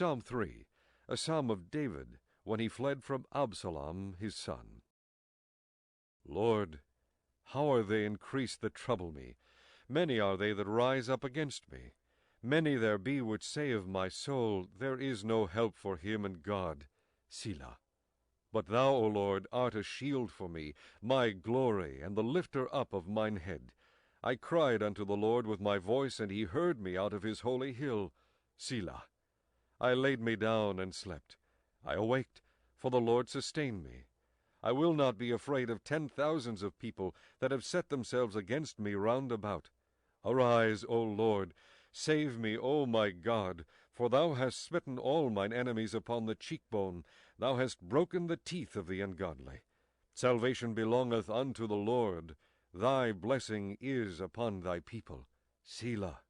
Psalm 3, a psalm of David, when he fled from Absalom his son. Lord, how are they increased that trouble me? Many are they that rise up against me. Many there be which say of my soul, There is no help for him in God. Selah. But thou, O Lord, art a shield for me, my glory, and the lifter up of mine head. I cried unto the Lord with my voice, and he heard me out of his holy hill. Selah. I laid me down and slept. I awaked, for the Lord sustained me. I will not be afraid of 10,000s of people that have set themselves against me round about. Arise, O Lord, save me, O my God, for thou hast smitten all mine enemies upon the cheekbone, thou hast broken the teeth of the ungodly. Salvation belongeth unto the Lord, thy blessing is upon thy people. Selah.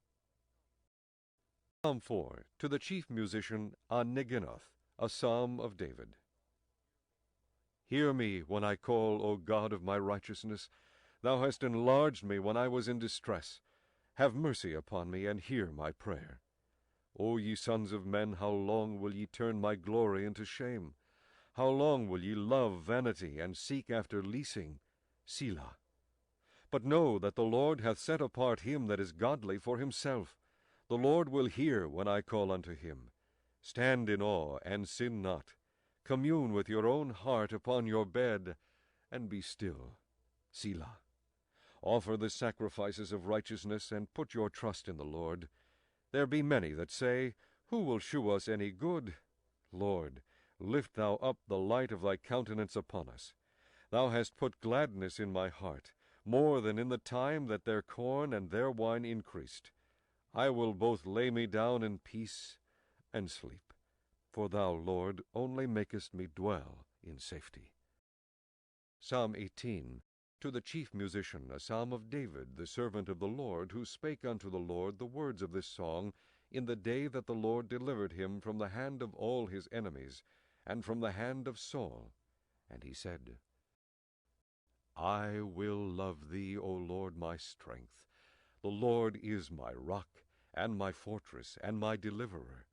Psalm 4, to the chief musician On-Neginoth, a psalm of David. Hear me when I call, O God of my righteousness. Thou hast enlarged me when I was in distress. Have mercy upon me, and hear my prayer. O ye sons of men, how long will ye turn my glory into shame? How long will ye love vanity, and seek after leasing? Selah. But know that the Lord hath set apart him that is godly for himself. The Lord will hear when I call unto him. Stand in awe, and sin not. Commune with your own heart upon your bed, and be still. Selah. Offer the sacrifices of righteousness, and put your trust in the Lord. There be many that say, Who will shew us any good? Lord, lift thou up the light of thy countenance upon us. Thou hast put gladness in my heart, more than in the time that their corn and their wine increased. I will both lay me down in peace and sleep. For thou, Lord, only makest me dwell in safety. Psalm 18, to the chief musician, a psalm of David, the servant of the Lord, who spake unto the Lord the words of this song in the day that the Lord delivered him from the hand of all his enemies, and from the hand of Saul. And he said, I will love thee, O Lord, my strength. The Lord is my rock, and my fortress, and my deliverer.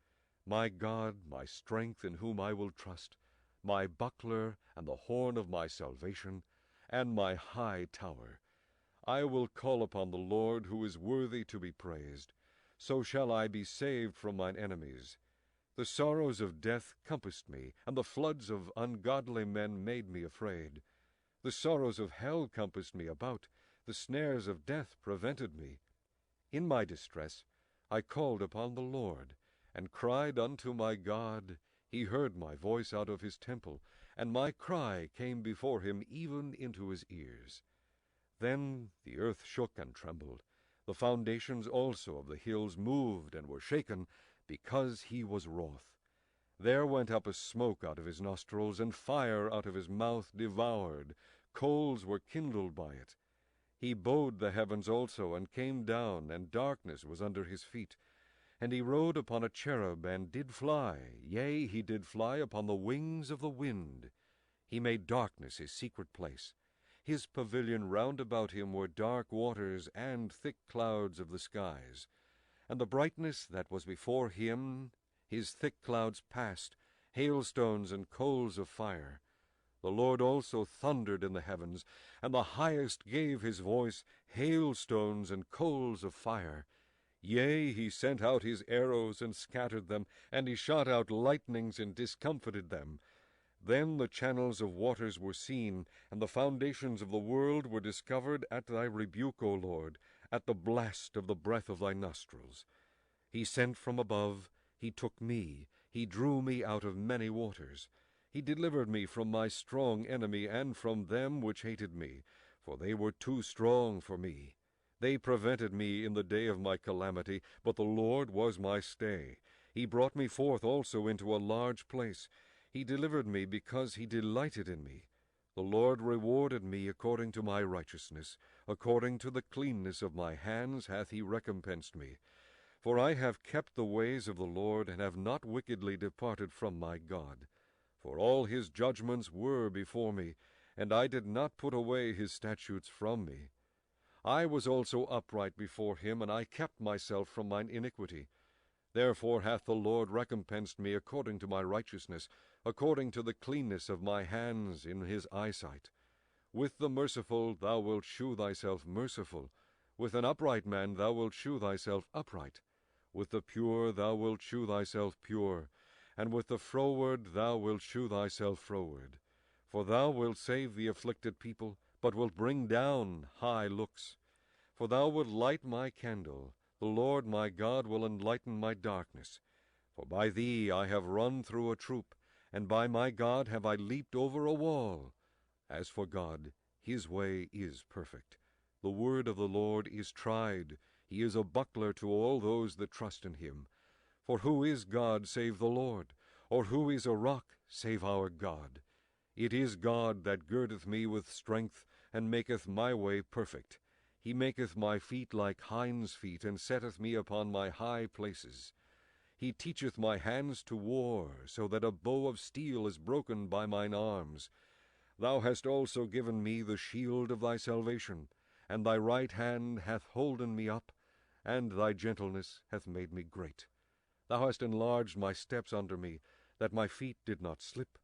My God, my strength, in whom I will trust, my buckler, and the horn of my salvation, and my high tower. I will call upon the Lord, who is worthy to be praised. So shall I be saved from mine enemies. The sorrows of death compassed me, and the floods of ungodly men made me afraid. The sorrows of hell compassed me about, the snares of death prevented me. In my distress I called upon the Lord, and cried unto my God. He heard my voice out of his temple, and my cry came before him even into his ears. Then the earth shook and trembled. The foundations also of the hills moved and were shaken, because he was wroth. There went up a smoke out of his nostrils, and fire out of his mouth devoured. Coals were kindled by it. He bowed the heavens also, and came down, and darkness was under his feet. And he rode upon a cherub, and did fly, yea, he did fly upon the wings of the wind. He made darkness his secret place. His pavilion round about him were dark waters, and thick clouds of the skies. And the brightness that was before him, his thick clouds passed, hailstones and coals of fire. The Lord also thundered in the heavens, and the highest gave his voice, hailstones and coals of fire. Yea, he sent out his arrows and scattered them, and he shot out lightnings and discomfited them. Then the channels of waters were seen, and the foundations of the world were discovered at thy rebuke, O Lord, at the blast of the breath of thy nostrils. He sent from above, he took me, he drew me out of many waters. He delivered me from my strong enemy, and from them which hated me, for they were too strong for me. They prevented me in the day of my calamity, but the Lord was my stay. He brought me forth also into a large place. He delivered me because he delighted in me. The Lord rewarded me according to my righteousness. According to the cleanness of my hands hath he recompensed me. For I have kept the ways of the Lord, and have not wickedly departed from my God. For all his judgments were before me, and I did not put away his statutes from me. I was also upright before him, and I kept myself from mine iniquity. Therefore hath the Lord recompensed me according to my righteousness, according to the cleanness of my hands in his eyesight. With the merciful thou wilt shew thyself merciful, with an upright man thou wilt shew thyself upright, with the pure thou wilt shew thyself pure, and with the froward thou wilt shew thyself froward. For thou wilt save the afflicted people, but wilt bring down high looks. For thou wilt light my candle, the Lord my God will enlighten my darkness. For by thee I have run through a troop, and by my God have I leaped over a wall. As for God, his way is perfect. The word of the Lord is tried. He is a buckler to all those that trust in him. For who is God save the Lord? Or who is a rock save our God? It is God that girdeth me with strength, and maketh my way perfect. He maketh my feet like hinds' feet, and setteth me upon my high places. He teacheth my hands to war, so that a bow of steel is broken by mine arms. Thou hast also given me the shield of thy salvation, and thy right hand hath holden me up, and thy gentleness hath made me great. Thou hast enlarged my steps under me, that my feet did not slip.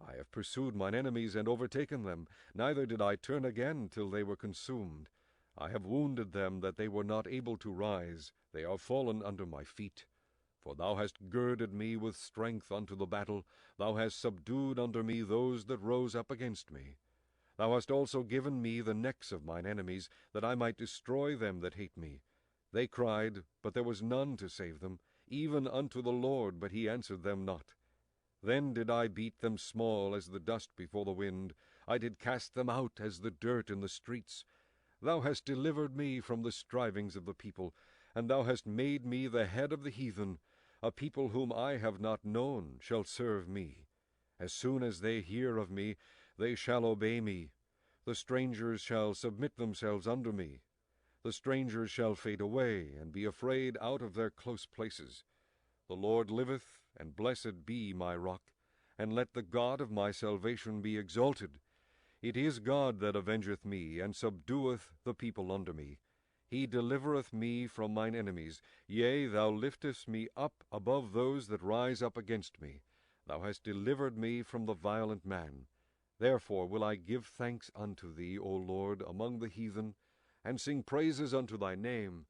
I have pursued mine enemies and overtaken them, neither did I turn again till they were consumed. I have wounded them that they were not able to rise, they are fallen under my feet. For thou hast girded me with strength unto the battle, thou hast subdued under me those that rose up against me. Thou hast also given me the necks of mine enemies, that I might destroy them that hate me. They cried, but there was none to save them, even unto the Lord, but he answered them not. Then did I beat them small as the dust before the wind, I did cast them out as the dirt in the streets. Thou hast delivered me from the strivings of the people, and thou hast made me the head of the heathen. A people whom I have not known shall serve me. As soon as they hear of me, they shall obey me. The strangers shall submit themselves unto me. The strangers shall fade away, and be afraid out of their close places. The Lord liveth, and blessed be my rock, and let the God of my salvation be exalted. It is God that avengeth me, and subdueth the people under me. He delivereth me from mine enemies. Yea, thou liftest me up above those that rise up against me. Thou hast delivered me from the violent man. Therefore will I give thanks unto thee, O Lord, among the heathen, and sing praises unto thy name.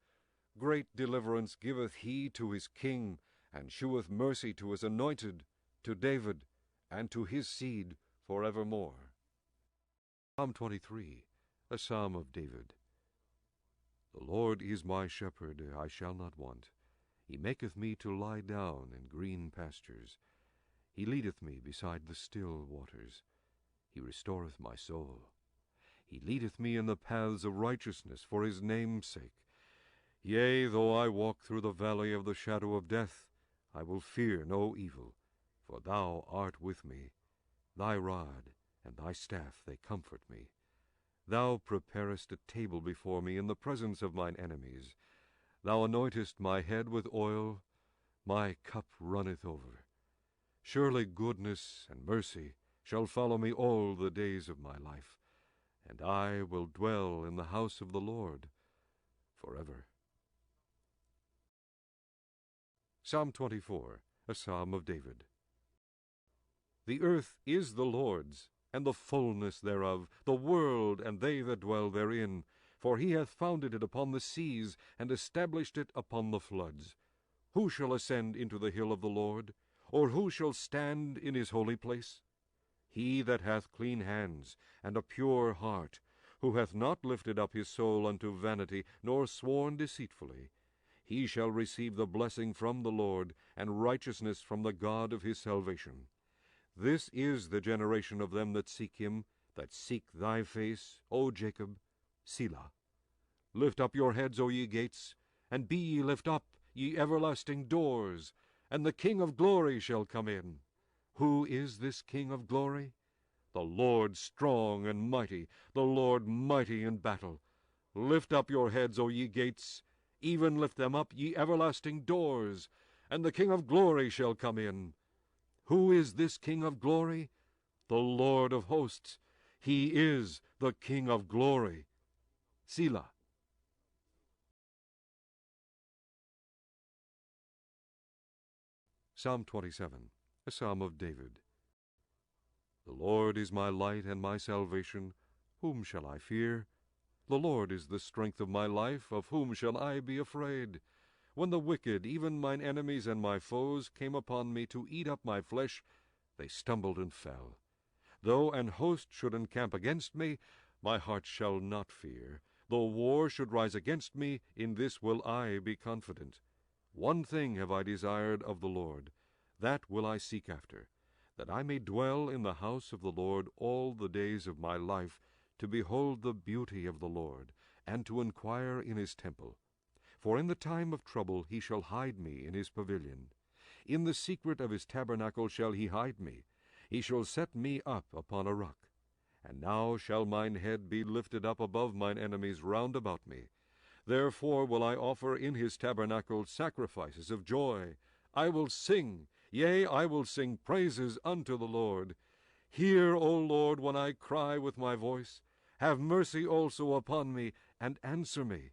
Great deliverance giveth he to his king, and sheweth mercy to his anointed, to David, and to his seed forevermore. Psalm 23, a psalm of David. The Lord is my shepherd, I shall not want. He maketh me to lie down in green pastures. He leadeth me beside the still waters. He restoreth my soul. He leadeth me in the paths of righteousness for his name's sake. Yea, though I walk through the valley of the shadow of death, I will fear no evil, for thou art with me. Thy rod and thy staff, they comfort me. Thou preparest a table before me in the presence of mine enemies. Thou anointest my head with oil, my cup runneth over. Surely goodness and mercy shall follow me all the days of my life, and I will dwell in the house of the Lord forever. Psalm 24, a psalm of David. The earth is the Lord's, and the fullness thereof, the world and they that dwell therein. For he hath founded it upon the seas, and established it upon the floods. Who shall ascend into the hill of the Lord? Or who shall stand in his holy place? He that hath clean hands, and a pure heart, who hath not lifted up his soul unto vanity, nor sworn deceitfully, he shall receive the blessing from the Lord, and righteousness from the God of his salvation. This is the generation of them that seek him, that seek thy face, O Jacob. Selah. Lift up your heads, O ye gates, and be ye lift up, ye everlasting doors, and the King of glory shall come in. Who is this King of glory? The Lord strong and mighty, the Lord mighty in battle. Lift up your heads, O ye gates, even lift them up, ye everlasting doors, and the King of glory shall come in. Who is this King of glory? The Lord of hosts. He is the King of glory. Selah. Psalm 27, a psalm of David. The Lord is my light and my salvation. Whom shall I fear? The Lord is the strength of my life. Of whom shall I be afraid? When the wicked, even mine enemies and my foes, came upon me to eat up my flesh, they stumbled and fell. Though an host should encamp against me, my heart shall not fear. Though war should rise against me, in this will I be confident. One thing have I desired of the Lord, that will I seek after, that I may dwell in the house of the Lord all the days of my life, to behold the beauty of the Lord, and to inquire in his temple. For in the time of trouble he shall hide me in his pavilion. In the secret of his tabernacle shall he hide me. He shall set me up upon a rock. And now shall mine head be lifted up above mine enemies round about me. Therefore will I offer in his tabernacle sacrifices of joy. I will sing, yea, I will sing praises unto the Lord. Hear, O Lord, when I cry with my voice. Have mercy also upon me, and answer me.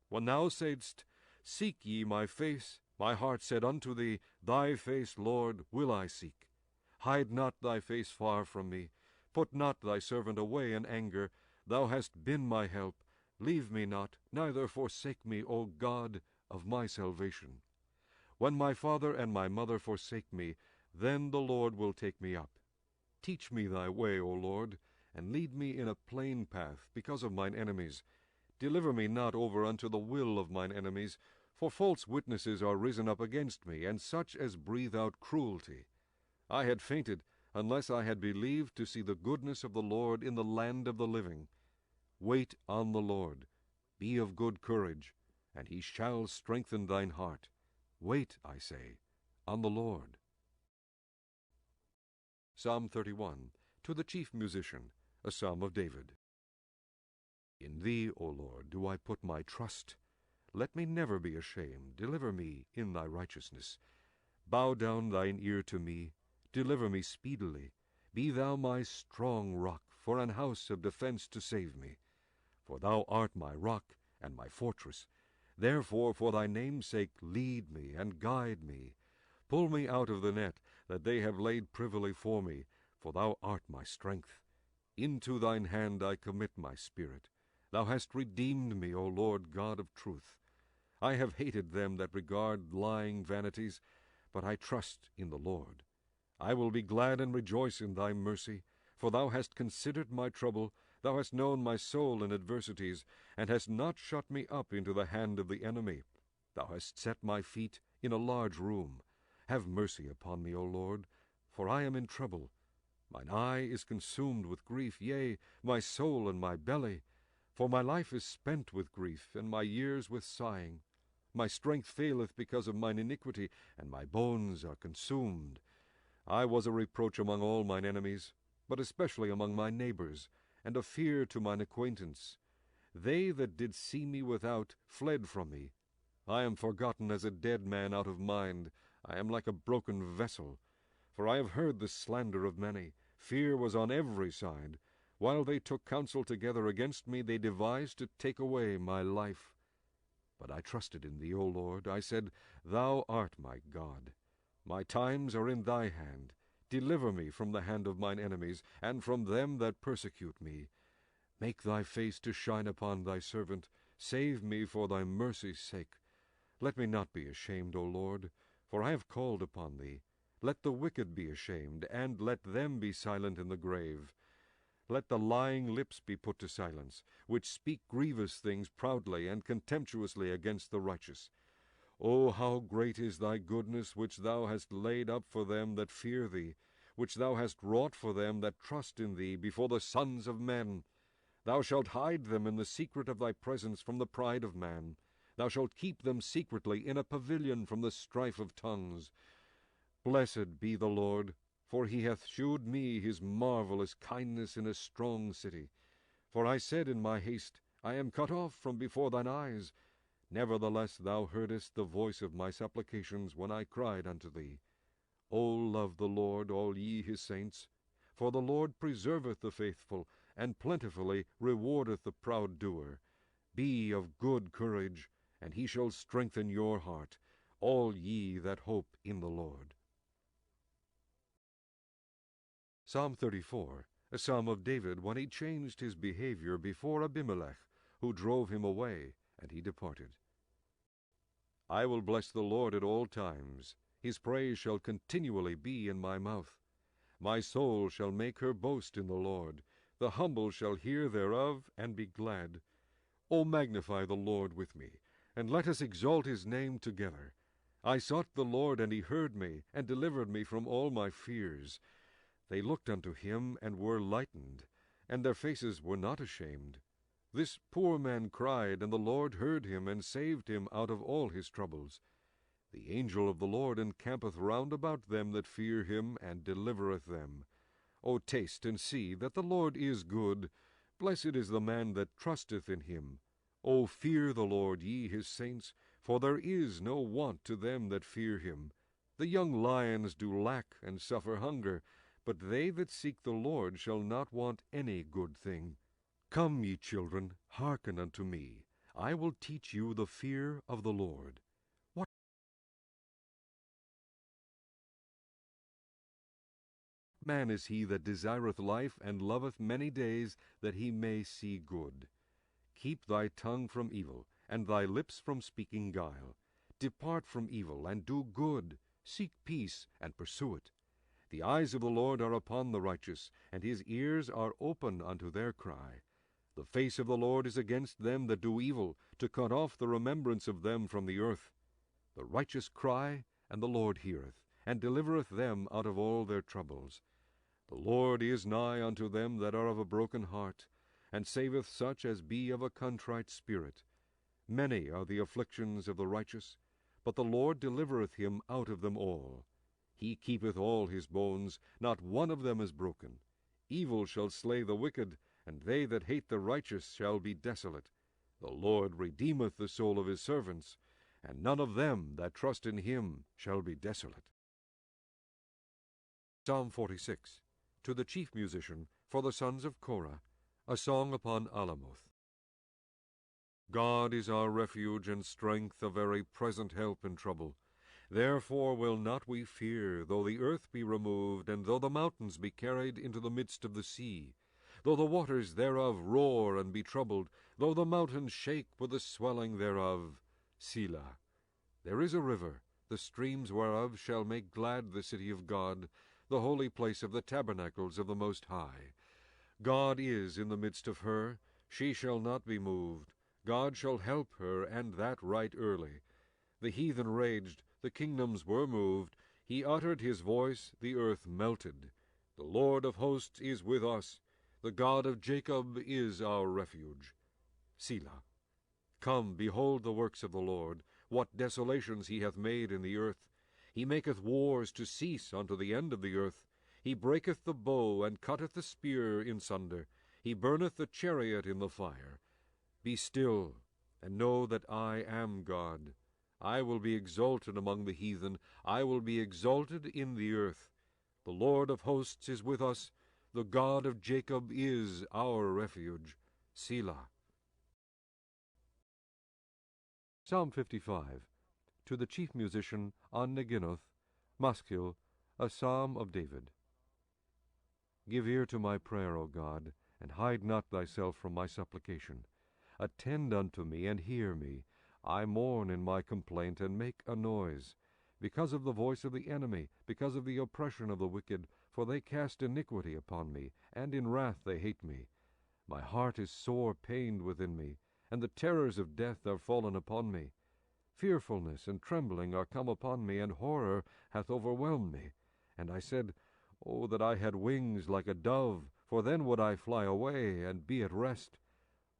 When thou saidst, Seek ye my face, my heart said unto thee, Thy face, Lord, will I seek. Hide not thy face far from me. Put not thy servant away in anger. Thou hast been my help. Leave me not, neither forsake me, O God of my salvation. When my father and my mother forsake me, then the Lord will take me up. Teach me thy way, O Lord, and lead me in a plain path because of mine enemies. Deliver me not over unto the will of mine enemies, for false witnesses are risen up against me, and such as breathe out cruelty. I had fainted, unless I had believed to see the goodness of the Lord in the land of the living. Wait on the Lord. Be of good courage, and he shall strengthen thine heart. Wait, I say, on the Lord. Psalm 31, to the chief musician, a psalm of David. In thee, O Lord, do I put my trust. Let me never be ashamed. Deliver me in thy righteousness. Bow down thine ear to me. Deliver me speedily. Be thou my strong rock, for an house of defense to save me. For thou art my rock and my fortress. Therefore for thy name's sake lead me and guide me. Pull me out of the net that they have laid privily for me, for thou art my strength. Into thine hand I commit my spirit. Thou hast redeemed me, O Lord God of truth. I have hated them that regard lying vanities, but I trust in the Lord. I will be glad and rejoice in thy mercy, for thou hast considered my trouble. Thou hast known my soul in adversities, and hast not shut me up into the hand of the enemy. Thou hast set my feet in a large room. Have mercy upon me, O Lord, for I am in trouble. Mine eye is consumed with grief, yea, my soul and my belly. For my life is spent with grief, and my years with sighing. My strength faileth because of mine iniquity, and my bones are consumed. I was a reproach among all mine enemies, but especially among my neighbors, and a fear to mine acquaintance. They that did see me without fled from me. I am forgotten as a dead man out of mind. I am like a broken vessel. For I have heard the slander of many. Fear was on every side. While they took counsel together against me, they devised to take away my life. But I trusted in thee, O Lord. I said, Thou art my God. My times are in thy hand. Deliver me from the hand of mine enemies, and from them that persecute me. Make thy face to shine upon thy servant. Save me for thy mercy's sake. Let me not be ashamed, O Lord, for I have called upon thee. Let the wicked be ashamed, and let them be silent in the grave. Let the lying lips be put to silence, which speak grievous things proudly and contemptuously against the righteous. O how great is thy goodness, which thou hast laid up for them that fear thee, which thou hast wrought for them that trust in thee before the sons of men. Thou shalt hide them in the secret of thy presence from the pride of man. Thou shalt keep them secretly in a pavilion from the strife of tongues. Blessed be the Lord, for he hath shewed me his marvelous kindness in a strong city. For I said in my haste, I am cut off from before thine eyes. Nevertheless thou heardest the voice of my supplications when I cried unto thee. O love the Lord, all ye his saints. For the Lord preserveth the faithful, and plentifully rewardeth the proud doer. Be of good courage, and he shall strengthen your heart, all ye that hope in the Lord. Psalm 34, a psalm of David when he changed his behavior before Abimelech, who drove him away, and he departed. I will bless the Lord at all times. His praise shall continually be in my mouth. My soul shall make her boast in the Lord. The humble shall hear thereof, and be glad. O magnify the Lord with me, and let us exalt his name together. I sought the Lord, and he heard me, and delivered me from all my fears. They looked unto him, and were lightened, and their faces were not ashamed. This poor man cried, and the Lord heard him, and saved him out of all his troubles. The angel of the Lord encampeth round about them that fear him, and delivereth them. O taste and see that the Lord is good. Blessed is the man that trusteth in him. O fear the Lord, ye his saints, for there is no want to them that fear him. The young lions do lack and suffer hunger, but they that seek the Lord shall not want any good thing. Come, ye children, hearken unto me. I will teach you the fear of the Lord. What man is he that desireth life, and loveth many days, that he may see good? Keep thy tongue from evil, and thy lips from speaking guile. Depart from evil, and do good. Seek peace, and pursue it. The eyes of the Lord are upon the righteous, and his ears are open unto their cry. The face of the Lord is against them that do evil, to cut off the remembrance of them from the earth. The righteous cry, and the Lord heareth, and delivereth them out of all their troubles. The Lord is nigh unto them that are of a broken heart, and saveth such as be of a contrite spirit. Many are the afflictions of the righteous, but the Lord delivereth him out of them all. He keepeth all his bones, not one of them is broken. Evil shall slay the wicked, and they that hate the righteous shall be desolate. The Lord redeemeth the soul of his servants, and none of them that trust in him shall be desolate. Psalm 46, to the chief musician, for the sons of Korah, a song upon Alamoth. God is our refuge and strength, a very present help in trouble. Therefore will not we fear, though the earth be removed, and though the mountains be carried into the midst of the sea, though the waters thereof roar and be troubled, though the mountains shake with the swelling thereof. Selah. There is a river, the streams whereof shall make glad the city of God, the holy place of the tabernacles of the Most High. God is in the midst of her, she shall not be moved. God shall help her, and that right early. The heathen raged, the kingdoms were moved. He uttered his voice, the earth melted. The Lord of hosts is with us. The God of Jacob is our refuge. Selah. Come, behold the works of the Lord, what desolations he hath made in the earth. He maketh wars to cease unto the end of the earth. He breaketh the bow, and cutteth the spear in sunder. He burneth the chariot in the fire. Be still, and know that I am God. I will be exalted among the heathen. I will be exalted in the earth. The Lord of hosts is with us. The God of Jacob is our refuge. Selah. Psalm 55, to the chief musician on Neginoth, Maschil, a psalm of David. Give ear to my prayer, O God, and hide not thyself from my supplication. Attend unto me, and hear me. I mourn in my complaint, and make a noise, because of the voice of the enemy, because of the oppression of the wicked, for they cast iniquity upon me, and in wrath they hate me. My heart is sore pained within me, and the terrors of death are fallen upon me. Fearfulness and trembling are come upon me, and horror hath overwhelmed me. And I said, O that I had wings like a dove, for then would I fly away, and be at rest.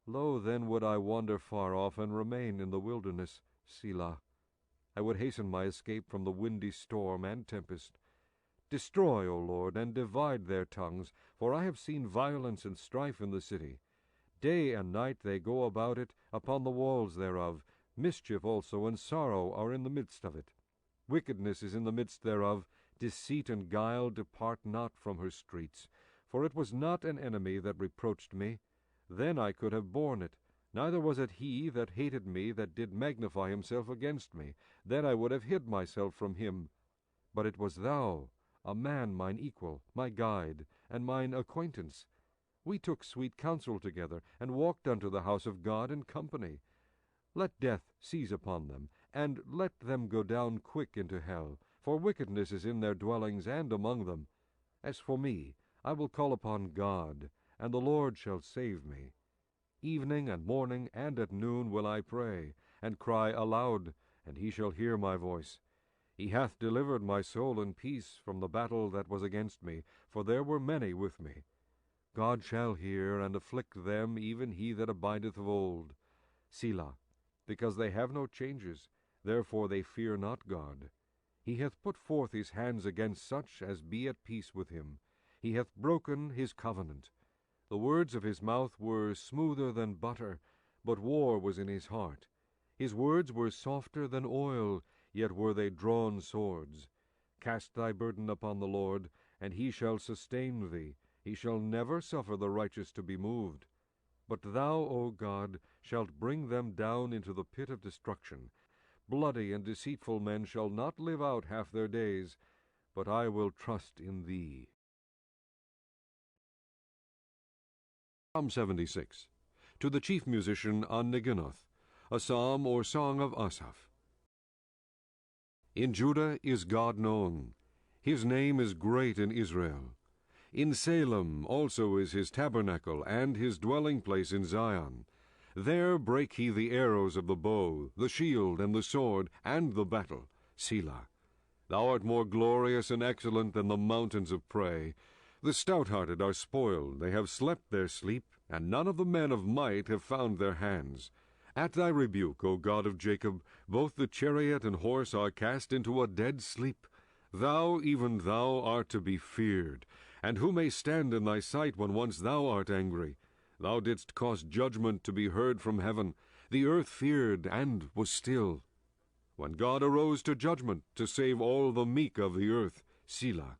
Lo, then would I wander far off, and remain in the wilderness. Selah. I would hasten my escape from the windy storm and tempest. Destroy, O Lord, and divide their tongues, for I have seen violence and strife in the city. Day and night they go about it, upon the walls thereof. Mischief also and sorrow are in the midst of it. Wickedness is in the midst thereof. Deceit and guile depart not from her streets. For it was not an enemy that reproached me. Then I could have borne it. Neither was it he that hated me that did magnify himself against me. Then I would have hid myself from him. But it was thou, a man mine equal, my guide, and mine acquaintance. We took sweet counsel together, and walked unto the house of God in company. Let death seize upon them, and let them go down quick into hell, for wickedness is in their dwellings and among them. As for me, I will call upon God, and the Lord shall save me. Evening and morning and at noon will I pray, and cry aloud, and he shall hear my voice. He hath delivered my soul in peace from the battle that was against me, for there were many with me. God shall hear, and afflict them, even he that abideth of old. Selah. Because they have no changes, therefore they fear not God. He hath put forth his hands against such as be at peace with him. He hath broken his covenant. The words of his mouth were smoother than butter, but war was in his heart. His words were softer than oil, yet were they drawn swords. Cast thy burden upon the Lord, and he shall sustain thee. He shall never suffer the righteous to be moved. But thou, O God, shalt bring them down into the pit of destruction. Bloody and deceitful men shall not live out half their days, but I will trust in thee. Psalm 76. To the chief musician on Neginoth, a psalm or song of Asaph. In Judah is God known. His name is great in Israel. In Salem also is his tabernacle, and his dwelling place in Zion. There brake he the arrows of the bow, the shield, and the sword, and the battle. Selah. Thou art more glorious and excellent than the mountains of prey. The stout-hearted are spoiled, they have slept their sleep, and none of the men of might have found their hands. At thy rebuke, O God of Jacob, both the chariot and horse are cast into a dead sleep. Thou, even thou, art to be feared. And who may stand in thy sight when once thou art angry? Thou didst cause judgment to be heard from heaven. The earth feared and was still. When God arose to judgment, to save all the meek of the earth. Selah.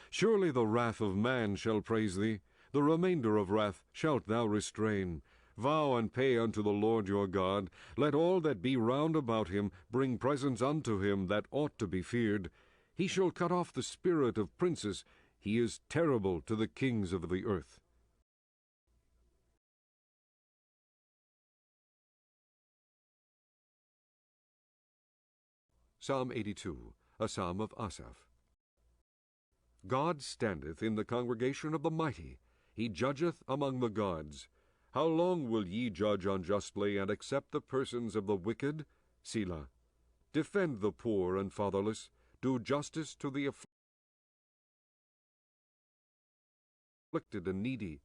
Surely the wrath of man shall praise thee. The remainder of wrath shalt thou restrain. Vow and pay unto the Lord your God. Let all that be round about him bring presents unto him that ought to be feared. He shall cut off the spirit of princes. He is terrible to the kings of the earth. Psalm 82, a psalm of Asaph. God standeth in the congregation of the mighty. He judgeth among the gods. How long will ye judge unjustly, and accept the persons of the wicked? Selah. Defend the poor and fatherless. Do justice to the afflicted and needy.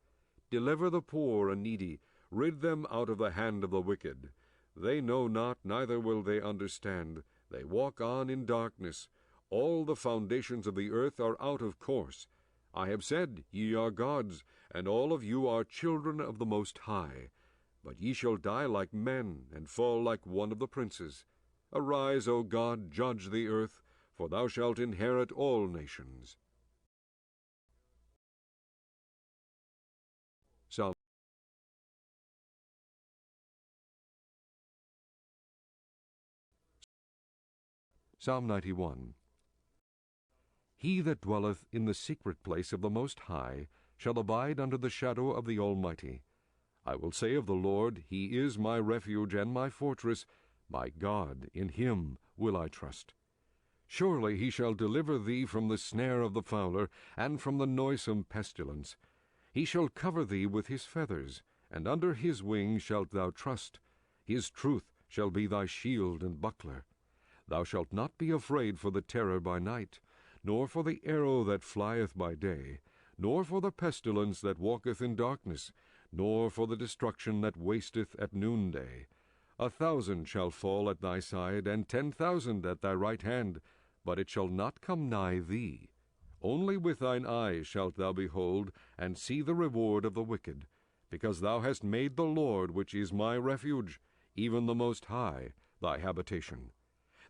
Deliver the poor and needy. Rid them out of the hand of the wicked. They know not, neither will they understand. They walk on in darkness. All the foundations of the earth are out of course. I have said, Ye are gods, and all of you are children of the Most High. But ye shall die like men, and fall like one of the princes. Arise, O God, judge the earth, for thou shalt inherit all nations. Psalm 91. He that dwelleth in the secret place of the Most High shall abide under the shadow of the Almighty. I will say of the Lord, He is my refuge and my fortress, my God, in him will I trust. Surely he shall deliver thee from the snare of the fowler, and from the noisome pestilence. He shall cover thee with his feathers, and under his wings shalt thou trust. His truth shall be thy shield and buckler. Thou shalt not be afraid for the terror by night, nor for the arrow that flieth by day, nor for the pestilence that walketh in darkness, nor for the destruction that wasteth at noonday. 1,000 shall fall at thy side, and 10,000 at thy right hand, but it shall not come nigh thee. Only with thine eyes shalt thou behold, and see the reward of the wicked, because thou hast made the Lord, which is my refuge, even the Most High, thy habitation.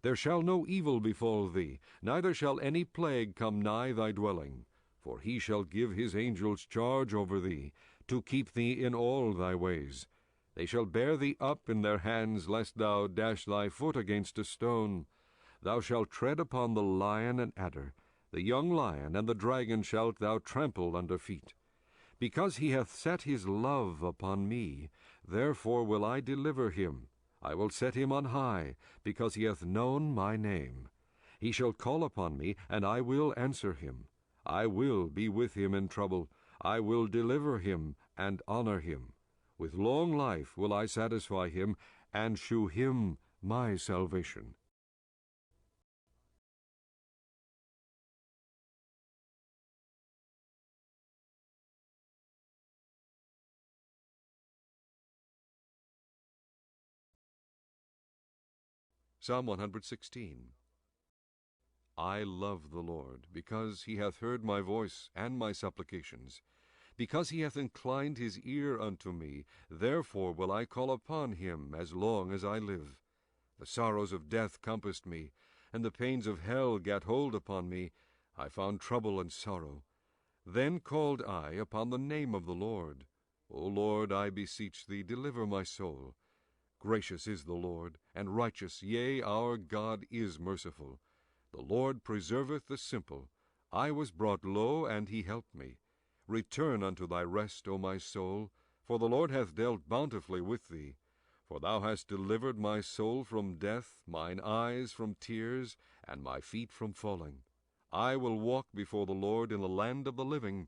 There shall no evil befall thee, neither shall any plague come nigh thy dwelling. For he shall give his angels charge over thee, to keep thee in all thy ways. They shall bear thee up in their hands, lest thou dash thy foot against a stone. Thou shalt tread upon the lion and adder. The young lion and the dragon shalt thou trample under feet. Because he hath set his love upon me, therefore will I deliver him. I will set him on high, because he hath known my name. He shall call upon me, and I will answer him. I will be with him in trouble. I will deliver him and honor him. With long life will I satisfy him, and shew him my salvation. Psalm 116. I love the Lord, because he hath heard my voice and my supplications. Because he hath inclined his ear unto me, therefore will I call upon him as long as I live. The sorrows of death compassed me, and the pains of hell gat hold upon me. I found trouble and sorrow. Then called I upon the name of the Lord. O Lord, I beseech thee, deliver my soul. Gracious is the Lord, and righteous, yea, our God is merciful. The Lord preserveth the simple. I was brought low, and he helped me. Return unto thy rest, O my soul, for the Lord hath dealt bountifully with thee. For thou hast delivered my soul from death, mine eyes from tears, and my feet from falling. I will walk before the Lord in the land of the living.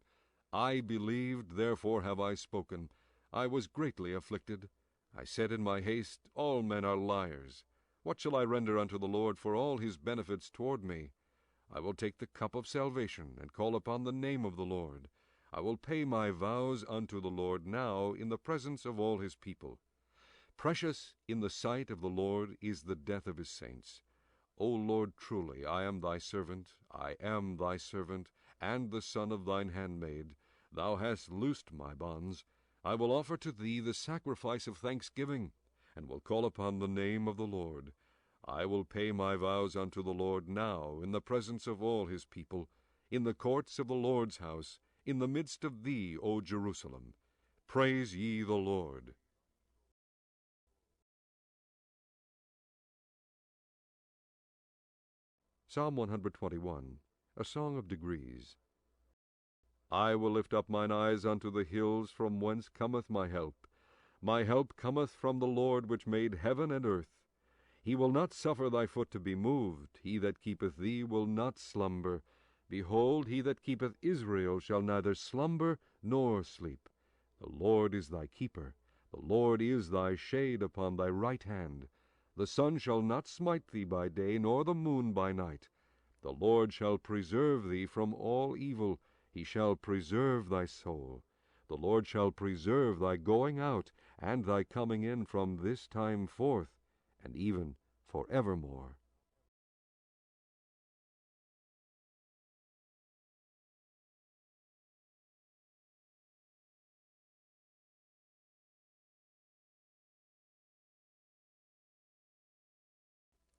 I believed, therefore have I spoken. I was greatly afflicted. I said in my haste, all men are liars. What shall I render unto the Lord for all his benefits toward me? I will take the cup of salvation, and call upon the name of the Lord. I will pay my vows unto the Lord now in the presence of all his people. Precious in the sight of the Lord is the death of his saints. O Lord, truly I am thy servant, and the son of thine handmaid. Thou hast loosed my bonds. I will offer to thee the sacrifice of thanksgiving, and will call upon the name of the Lord. I will pay my vows unto the Lord now in the presence of all his people, in the courts of the Lord's house, in the midst of thee, O Jerusalem. Praise ye the Lord. Psalm 121, a song of degrees. I will lift up mine eyes unto the hills, from whence cometh my help. My help cometh from the Lord, which made heaven and earth. He will not suffer thy foot to be moved. He that keepeth thee will not slumber. Behold, he that keepeth Israel shall neither slumber nor sleep. The Lord is thy keeper. The Lord is thy shade upon thy right hand. The sun shall not smite thee by day, nor the moon by night. The Lord shall preserve thee from all evil. He shall preserve thy soul. The Lord shall preserve thy going out, and thy coming in from this time forth, and even forevermore.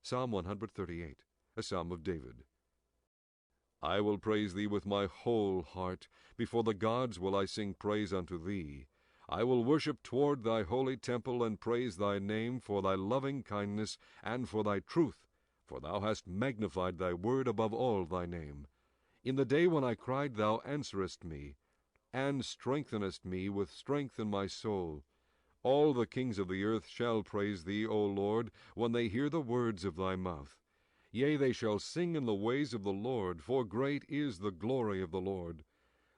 Psalm 138, a psalm of David. I will praise thee with my whole heart. Before the gods will I sing praise unto thee. I will worship toward thy holy temple, and praise thy name for thy loving kindness and for thy truth, for thou hast magnified thy word above all thy name. In the day when I cried, thou answerest me, and strengthenest me with strength in my soul. All the kings of the earth shall praise thee, O Lord, when they hear the words of thy mouth. Yea, they shall sing in the ways of the Lord, for great is the glory of the Lord.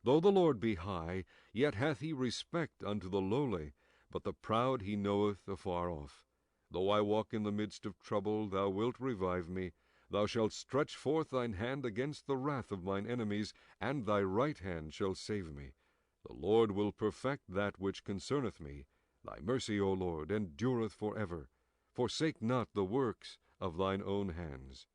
Though the Lord be high, yet hath he respect unto the lowly, but the proud he knoweth afar off. Though I walk in the midst of trouble, thou wilt revive me. Thou shalt stretch forth thine hand against the wrath of mine enemies, and thy right hand shall save me. The Lord will perfect that which concerneth me. Thy mercy, O Lord, endureth for ever. Forsake not the works of thine own hands.